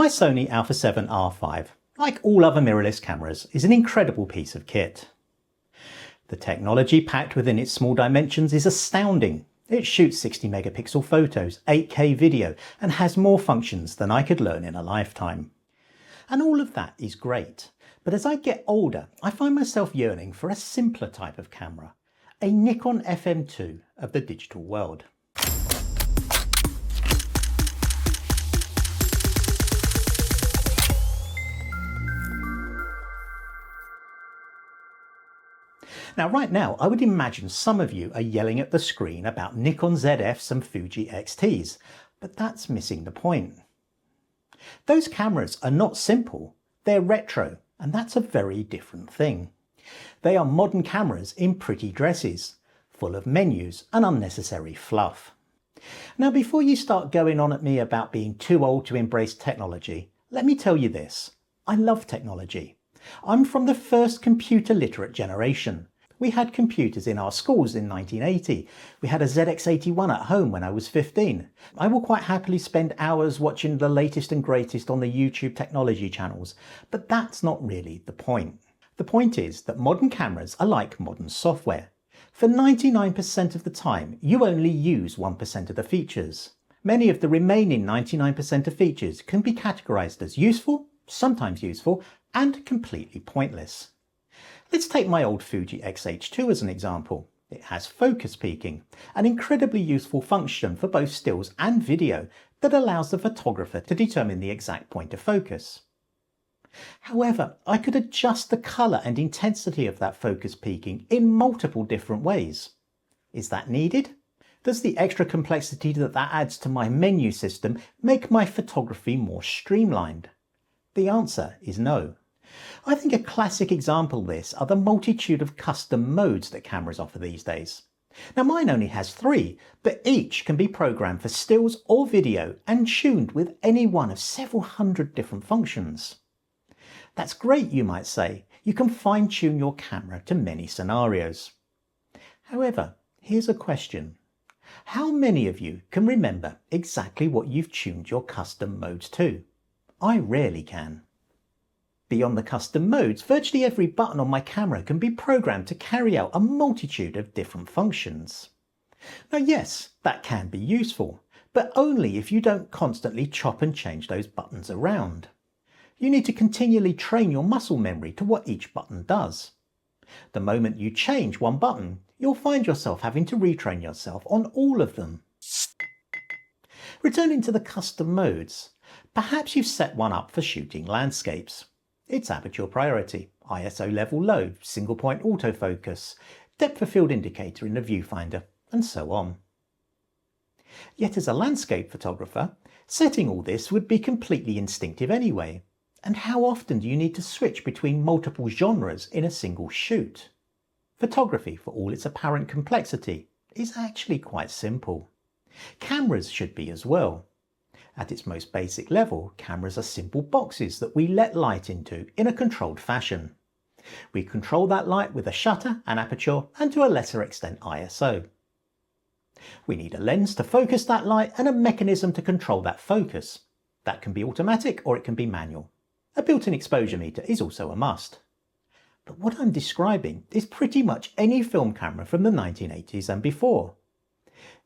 My Sony α7 R5, like all other mirrorless cameras, is an incredible piece of kit. The technology packed within its small dimensions is astounding. It shoots 60 megapixel photos, 8K video, and has more functions than I could learn in a lifetime. And all of that is great, but as I get older, I find myself yearning for a simpler type of camera, a Nikon FM2 of the digital world. Now right now, I would imagine some of you are yelling at the screen about Nikon ZFs and Fuji XTs, but that's missing the point. Those cameras are not simple, they're retro, and that's a very different thing. They are modern cameras in pretty dresses, full of menus and unnecessary fluff. Now before you start going on at me about being too old to embrace technology, let me tell you this. I love technology. I'm from the first computer literate generation. We had computers in our schools in 1980. We had a ZX81 at home when I was 15. I will quite happily spend hours watching the latest and greatest on the YouTube technology channels, but that's not really the point. The point is that modern cameras are like modern software. For 99% of the time, you only use 1% of the features. Many of the remaining 99% of features can be categorized as useful, sometimes useful, and completely pointless. Let's take my old Fuji X-H2 as an example. It has focus peaking, an incredibly useful function for both stills and video that allows the photographer to determine the exact point of focus. However, I could adjust the colour and intensity of that focus peaking in multiple different ways. Is that needed? Does the extra complexity that adds to my menu system make my photography more streamlined? The answer is no. I think a classic example of this are the multitude of custom modes that cameras offer these days. Now mine only has 3, but each can be programmed for stills or video and tuned with any one of several hundred different functions. That's great, you might say. You can fine-tune your camera to many scenarios. However, here's a question. How many of you can remember exactly what you've tuned your custom modes to? I rarely can. Beyond the custom modes, virtually every button on my camera can be programmed to carry out a multitude of different functions. Now yes, that can be useful, but only if you don't constantly chop and change those buttons around. You need to continually train your muscle memory to what each button does. The moment you change one button, you'll find yourself having to retrain yourself on all of them. Returning to the custom modes, perhaps you've set one up for shooting landscapes. It's aperture priority, ISO level low, single point autofocus, depth of field indicator in the viewfinder, and so on. Yet as a landscape photographer, setting all this would be completely instinctive anyway. And how often do you need to switch between multiple genres in a single shoot? Photography, for all its apparent complexity, is actually quite simple. Cameras should be as well. At its most basic level, cameras are simple boxes that we let light into in a controlled fashion. We control that light with a shutter, an aperture, and to a lesser extent ISO. We need a lens to focus that light and a mechanism to control that focus. That can be automatic or it can be manual. A built-in exposure meter is also a must. But what I'm describing is pretty much any film camera from the 1980s and before.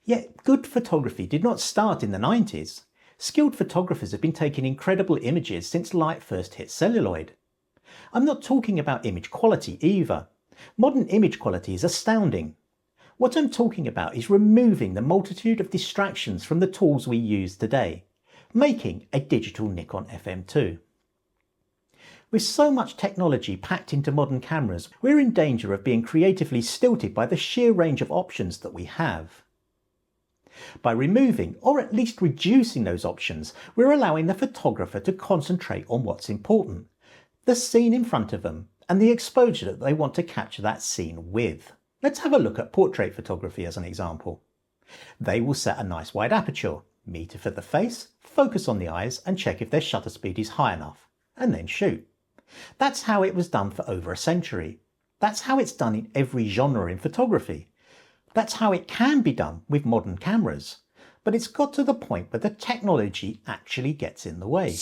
Yet good photography did not start in the 90s. Skilled photographers have been taking incredible images since light first hit celluloid. I'm not talking about image quality either. Modern image quality is astounding. What I'm talking about is removing the multitude of distractions from the tools we use today, making a digital Nikon FM2. With so much technology packed into modern cameras, we're in danger of being creatively stilted by the sheer range of options that we have. By removing, or at least reducing those options, we're allowing the photographer to concentrate on what's important, the scene in front of them, and the exposure that they want to capture that scene with. Let's have a look at portrait photography as an example. They will set a nice wide aperture, meter for the face, focus on the eyes, and check if their shutter speed is high enough, and then shoot. That's how it was done for over a century. That's how it's done in every genre in photography. That's how it can be done with modern cameras, but it's got to the point where the technology actually gets in the way.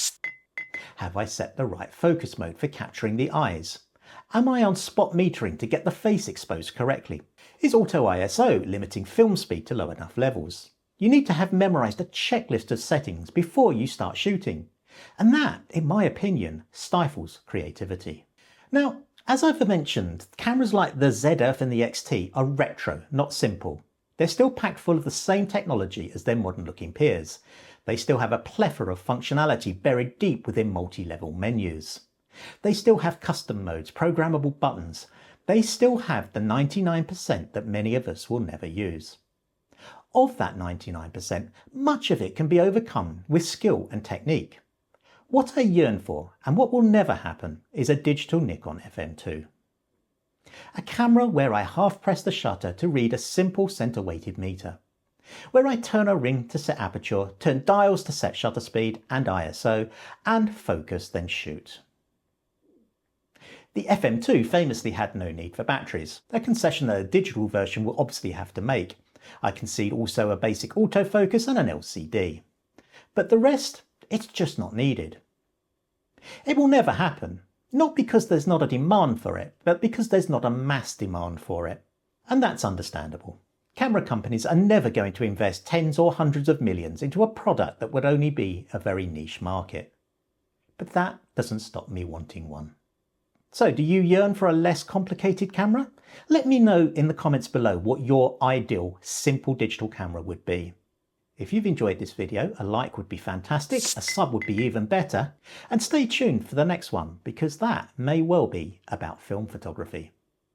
Have I set the right focus mode for capturing the eyes? Am I on spot metering to get the face exposed correctly? Is auto ISO limiting film speed to low enough levels? You need to have memorized a checklist of settings before you start shooting. And that, in my opinion, stifles creativity. Now, as I've mentioned, cameras like the ZF and the XT are retro, not simple. They're still packed full of the same technology as their modern looking peers. They still have a plethora of functionality buried deep within multi-level menus. They still have custom modes, programmable buttons. They still have the 99% that many of us will never use. Of that 99%, much of it can be overcome with skill and technique. What I yearn for, and what will never happen, is a digital Nikon FM2. A camera where I half press the shutter to read a simple center-weighted meter, where I turn a ring to set aperture, turn dials to set shutter speed and ISO, and focus then shoot. The FM2 famously had no need for batteries, a concession that a digital version will obviously have to make. I concede also a basic autofocus and an LCD. But the rest, it's just not needed. It will never happen, not because there's not a demand for it, but because there's not a mass demand for it. And that's understandable. Camera companies are never going to invest tens or hundreds of millions into a product that would only be a very niche market. But that doesn't stop me wanting one. So do you yearn for a less complicated camera? Let me know in the comments below what your ideal simple digital camera would be. If you've enjoyed this video, a like would be fantastic, a sub would be even better, and stay tuned for the next one because that may well be about film photography.